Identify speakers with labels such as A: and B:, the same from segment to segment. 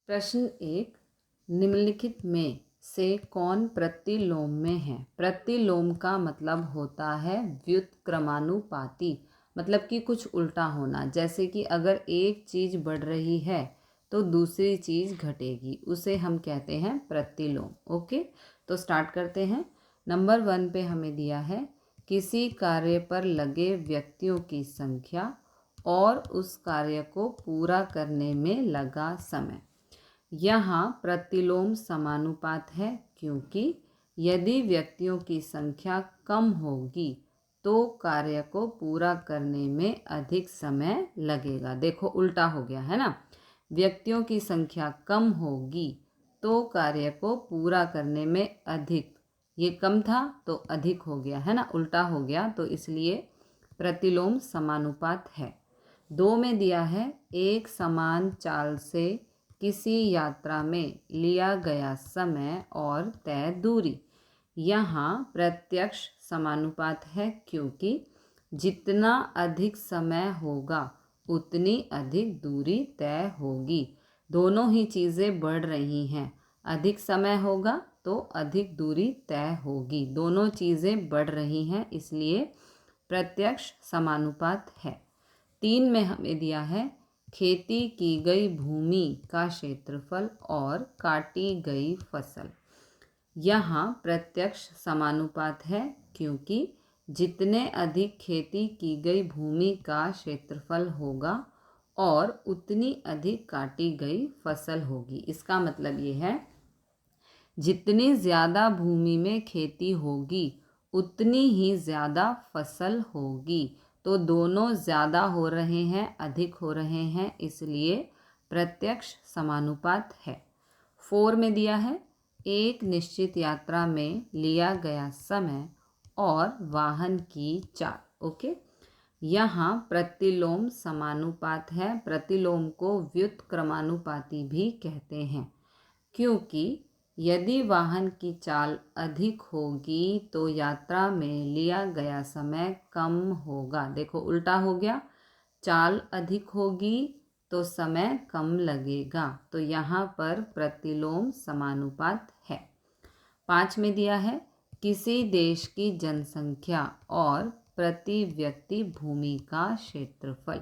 A: प्रश्न 1, निम्नलिखित में से कौन प्रतिलोम में है। प्रतिलोम का मतलब होता है व्युत्क्रमानुपाती, मतलब कि कुछ उल्टा होना। जैसे कि अगर एक चीज़ बढ़ रही है तो दूसरी चीज़ घटेगी, उसे हम कहते हैं प्रतिलोम। ओके, तो स्टार्ट करते हैं। नंबर 1 पे हमें दिया है किसी कार्य पर लगे व्यक्तियों की संख्या और उस कार्य को पूरा करने में लगा समय। यहाँ प्रतिलोम समानुपात है, क्योंकि यदि व्यक्तियों की संख्या कम होगी तो कार्य को पूरा करने में अधिक समय लगेगा। देखो उल्टा हो गया है ना, व्यक्तियों की संख्या कम होगी तो कार्य को पूरा करने में अधिक, ये कम था तो अधिक हो गया है ना, उल्टा हो गया, तो इसलिए प्रतिलोम समानुपात है। 2 में दिया है एक समान चाल से किसी यात्रा में लिया गया समय और तय दूरी। यहाँ प्रत्यक्ष समानुपात है, क्योंकि जितना अधिक समय होगा उतनी अधिक दूरी तय होगी। दोनों ही चीज़ें बढ़ रही हैं, अधिक समय होगा तो अधिक दूरी तय होगी। दोनों चीज़ें बढ़ रही हैं, इसलिए प्रत्यक्ष समानुपात है। 3 में हमें दिया है खेती की गई भूमि का क्षेत्रफल और काटी गई फसल। यहाँ प्रत्यक्ष समानुपात है, क्योंकि जितने अधिक खेती की गई भूमि का क्षेत्रफल होगा और उतनी अधिक काटी गई फसल होगी। इसका मतलब ये है जितनी ज़्यादा भूमि में खेती होगी उतनी ही ज़्यादा फसल होगी। तो दोनों ज़्यादा हो रहे हैं, अधिक हो रहे हैं, इसलिए प्रत्यक्ष समानुपात है। 4 में दिया है एक निश्चित यात्रा में लिया गया समय और वाहन की चाल। ओके, यहाँ प्रतिलोम समानुपात है। प्रतिलोम को व्युत्क्रमानुपाती भी कहते हैं, क्योंकि यदि वाहन की चाल अधिक होगी तो यात्रा में लिया गया समय कम होगा। देखो उल्टा हो गया, चाल अधिक होगी तो समय कम लगेगा, तो यहाँ पर प्रतिलोम समानुपात है। 5 में दिया है किसी देश की जनसंख्या और प्रति व्यक्ति भूमि का क्षेत्रफल।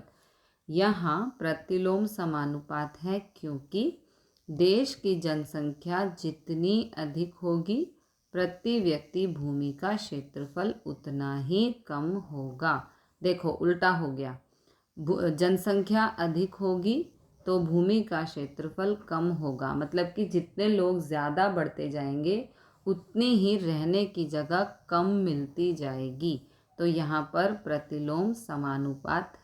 A: यहाँ प्रतिलोम समानुपात है, क्योंकि देश की जनसंख्या जितनी अधिक होगी प्रति व्यक्ति भूमि का क्षेत्रफल उतना ही कम होगा। देखो उल्टा हो गया, जनसंख्या अधिक होगी तो भूमि का क्षेत्रफल कम होगा, मतलब कि जितने लोग ज़्यादा बढ़ते जाएंगे उतनी ही रहने की जगह कम मिलती जाएगी। तो यहाँ पर प्रतिलोम समानुपात